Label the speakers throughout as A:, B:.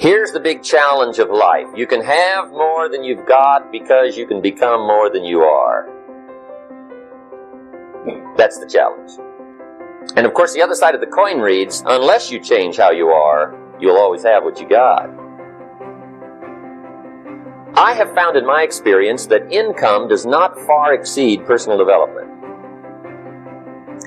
A: Here's the big challenge of life. You can have more than you've got because you can become more than you are. That's the challenge. And of course, the other side of the coin reads, unless you change how you are, you'll always have what you got. I have found in my experience that income does not far exceed personal development.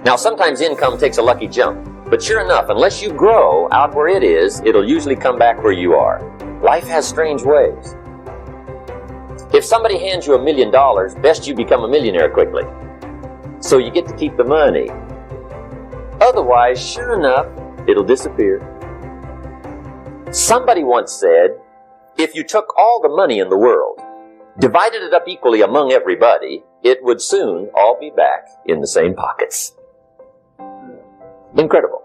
A: Now, sometimes income takes a lucky jump. But sure enough, unless you grow out where it is, it'll usually come back where you are. Life has strange ways. If somebody hands you $1 million, best you become a millionaire quickly, so you get to keep the money. Otherwise, sure enough, it'll disappear. Somebody once said, if you took all the money in the world, divided it up equally among everybody, it would soon all be back in the same pockets. Incredible.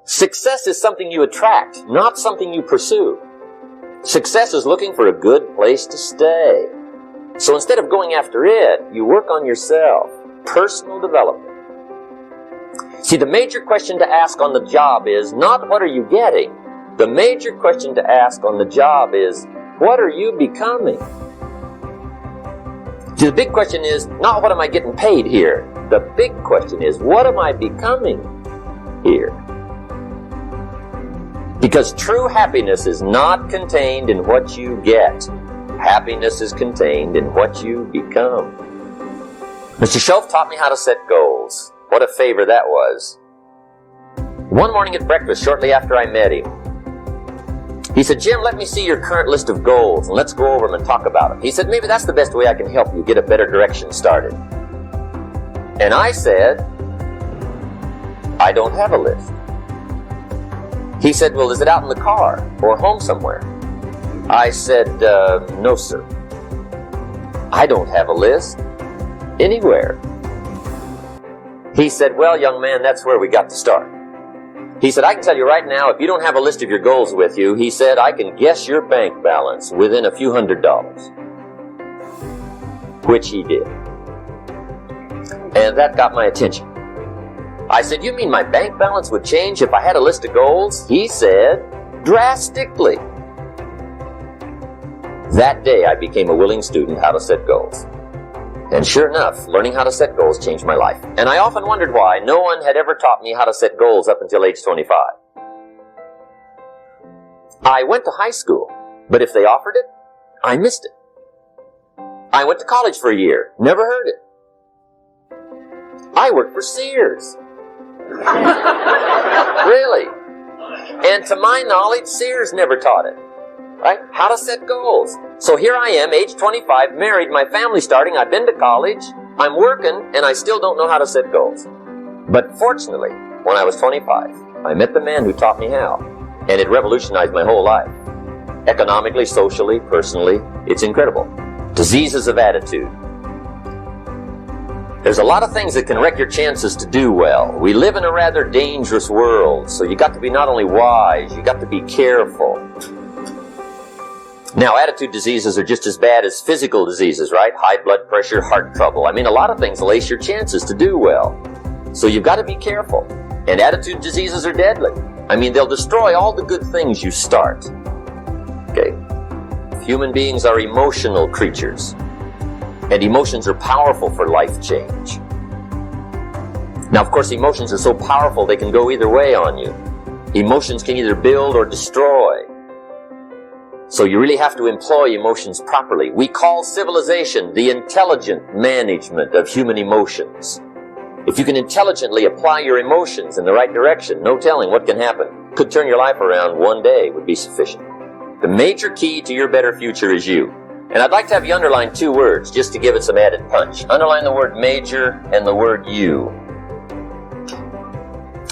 A: Success is something you attract, not something you pursue. Success is looking for a good place to stay. So instead of going after it, you work on yourself. Personal development. See, the major question to ask on the job is not what are you getting? The major question to ask on the job is, what are you becoming? See, the big question is not what am I getting paid here? The big question is, what am I becoming here? Because true happiness is not contained in what you get. Happiness is contained in what you become. Mr. Shelf taught me how to set goals. What a favor that was. One morning at breakfast, shortly after I met him, he said, Jim, let me see your current list of goals, and let's go over them and talk about them. He said, maybe that's the best way I can help you get a better direction started. And I said, I don't have a list. He said, well, is it out in the car or home somewhere? I said, no, sir. I don't have a list anywhere. He said, well, young man, that's where we got to start. He said, I can tell you right now, if you don't have a list of your goals with you, he said, I can guess your bank balance within a few $100s. Which he did. And that got my attention. I said, you mean my bank balance would change if I had a list of goals? He said, drastically. That day I became a willing student how to set goals. And sure enough, learning how to set goals changed my life. And I often wondered why no one had ever taught me how to set goals up until age 25. I went to high school, but if they offered it, I missed it. I went to college for a year, never heard it. I worked for Sears. Really? And to my knowledge, Sears never taught it. Right? How to set goals. So here I am, age 25, married, my family's starting, I've been to college, I'm working, and I still don't know how to set goals. But fortunately, when I was 25, I met the man who taught me how, and it revolutionized my whole life. Economically, socially, personally, it's incredible. Diseases of attitude. There's a lot of things that can wreck your chances to do well. We live in a rather dangerous world, so you got to be not only wise, you got to be careful. Now, attitude diseases are just as bad as physical diseases, right? High blood pressure, heart trouble. I mean, a lot of things lace your chances to do well. So you've got to be careful. And attitude diseases are deadly. I mean, they'll destroy all the good things you start. Okay? Human beings are emotional creatures. And emotions are powerful for life change. Now, of course, emotions are so powerful they can go either way on you. Emotions can either build or destroy. So you really have to employ emotions properly. We call civilization the intelligent management of human emotions. If you can intelligently apply your emotions in the right direction, no telling what can happen. Could turn your life around one day would be sufficient. The major key to your better future is you. And I'd like to have you underline two words just to give it some added punch. Underline the word major and the word you.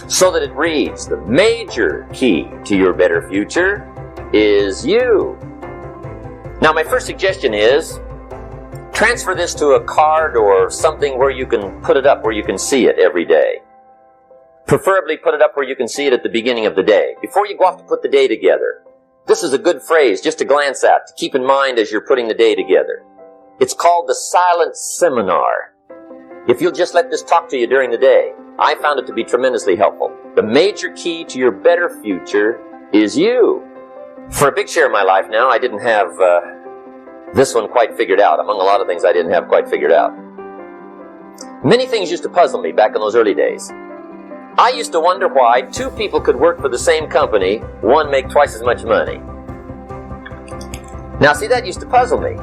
A: So that it reads, the major key to your better future is you. Now, my first suggestion is transfer this to a card or something where you can put it up where you can see it every day. Preferably put it up where you can see it at the beginning of the day, before you go off to put the day together. This is a good phrase just to glance at, to keep in mind as you're putting the day together. It's called the silent seminar. If you'll just let this talk to you during the day, I found it to be tremendously helpful. The major key to your better future is you. For a big share of my life now, I didn't have this one quite figured out. Among a lot of things I didn't have quite figured out. Many things used to puzzle me back in those early days. I used to wonder why two people could work for the same company, one make twice as much money. Now see, that used to puzzle me.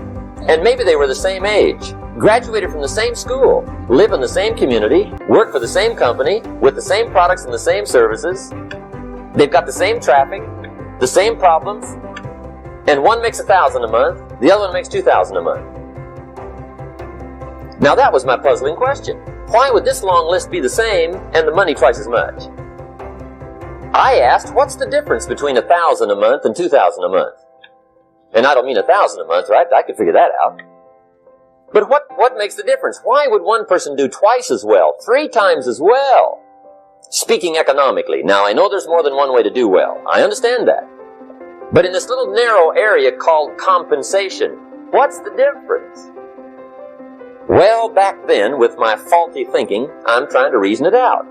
A: And maybe they were the same age, graduated from the same school, live in the same community, work for the same company, with the same products and the same services. They've got the same traffic, the same problems, and one makes $1,000 a month, the other one makes $2,000 a month. Now that was my puzzling question. Why would this long list be the same and the money twice as much? I asked, what's the difference between $1,000 a month and $2,000 a month? And I don't mean $1,000 a month, right? I could figure that out. But what makes the difference? Why would one person do twice as well, 3 times as well? Speaking economically. Now, I know there's more than one way to do well. I understand that. But in this little narrow area called compensation, what's the difference? Well, back then, with my faulty thinking, I'm trying to reason it out.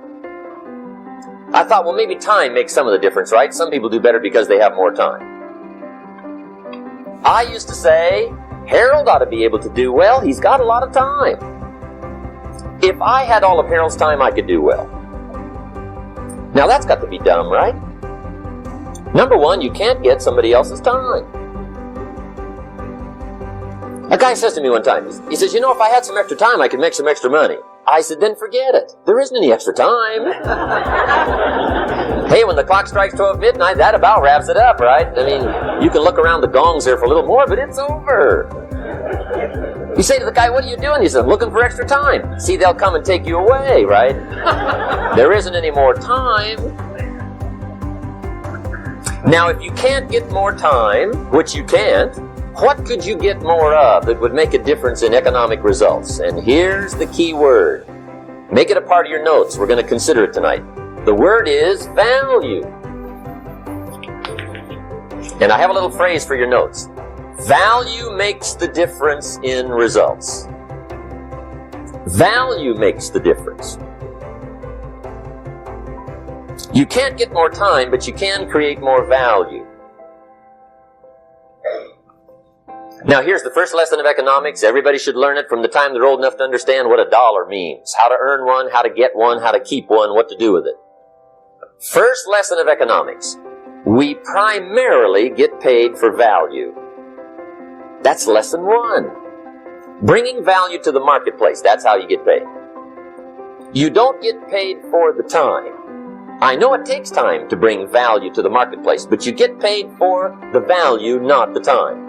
A: I thought, well, maybe time makes some of the difference, right? Some people do better because they have more time. I used to say, Harold ought to be able to do well. He's got a lot of time. If I had all of Harold's time, I could do well. Now, that's got to be dumb, right? Number one, you can't get somebody else's time. A guy says to me one time, he says, you know, if I had some extra time, I could make some extra money. I said, then forget it. There isn't any extra time. Hey, when the clock strikes 12 midnight, that about wraps it up, right? I mean, you can look around the gongs there for a little more, but it's over. You say to the guy, what are you doing? He says, I'm looking for extra time. See, they'll come and take you away, right? There isn't any more time. Now, if you can't get more time, which you can't, what could you get more of that would make a difference in economic results? And here's the key word. Make it a part of your notes. We're going to consider it tonight. The word is value. And I have a little phrase for your notes. Value makes the difference in results. Value makes the difference. You can't get more time, but you can create more value. Now, here's the first lesson of economics. Everybody should learn it from the time they're old enough to understand what a dollar means, how to earn one, how to get one, how to keep one, what to do with it. First lesson of economics. We primarily get paid for value. That's lesson 1. Bringing value to the marketplace. That's how you get paid. You don't get paid for the time. I know it takes time to bring value to the marketplace, but you get paid for the value, not the time.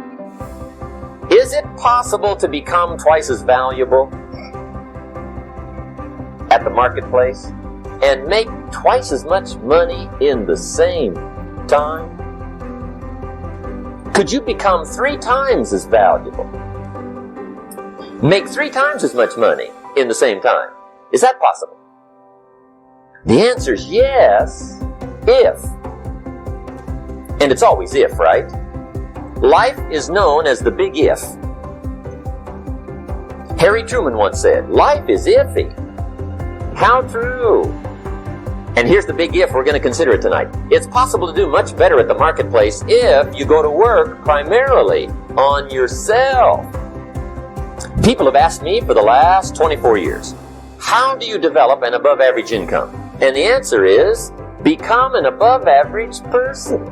A: Is it possible to become twice as valuable at the marketplace and make twice as much money in the same time? Could you become 3 times as valuable? Make 3 times as much money in the same time? Is that possible? The answer is yes, if. And it's always if, right? Life is known as the big if. Harry Truman once said, life is iffy. How true. And here's the big if we're going to consider it tonight. It's possible to do much better at the marketplace if you go to work primarily on yourself. People have asked me for the last 24 years, how do you develop an above average income? And the answer is, become an above average person.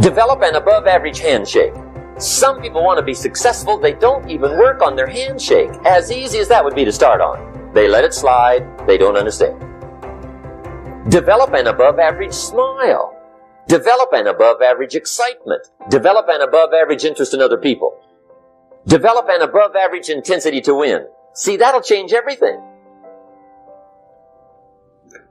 A: Develop an above average handshake. Some people want to be successful, they don't even work on their handshake. As easy as that would be to start on. They let it slide, they don't understand. Develop an above average smile. Develop an above average excitement. Develop an above average interest in other people. Develop an above average intensity to win. See, that'll change everything.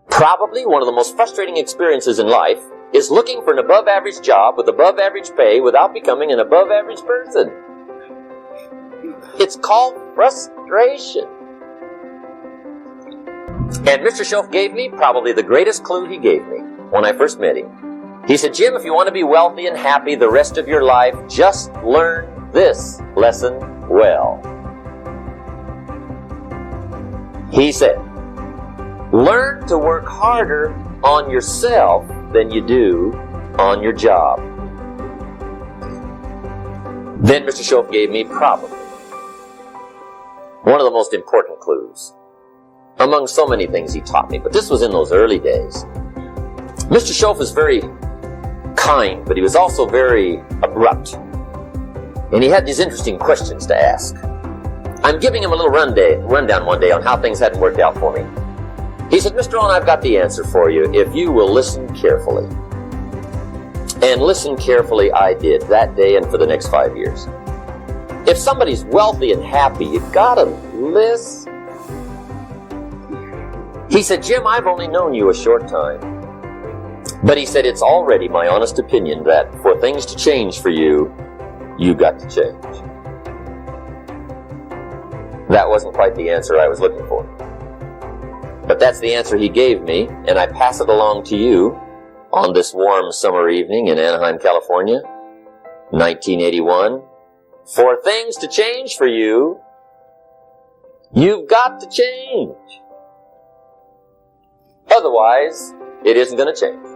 A: Probably one of the most frustrating experiences in life is looking for an above average job with above average pay without becoming an above average person. It's called frustration. And Mr. Schoaf gave me probably the greatest clue he gave me when I first met him. He said, Jim, if you want to be wealthy and happy the rest of your life, just learn this lesson well. He said, learn to work harder on yourself than you do on your job. Then Mr. Schoaf gave me probably one of the most important clues among so many things he taught me, but this was in those early days. Mr. Schoaf was very kind, but he was also very abrupt. And he had these interesting questions to ask. I'm giving him a little rundown one day on how things hadn't worked out for me. He said, Mr. Rohn, I've got the answer for you if you will listen carefully. And listen carefully I did that day and for the next 5 years. If somebody's wealthy and happy, you've got to listen. He said, Jim, I've only known you a short time. But he said, it's already my honest opinion that for things to change for you, you've got to change. That wasn't quite the answer I was looking for. But that's the answer he gave me, and I pass it along to you on this warm summer evening in Anaheim, California, 1981. For things to change for you, you've got to change. Otherwise, it isn't going to change.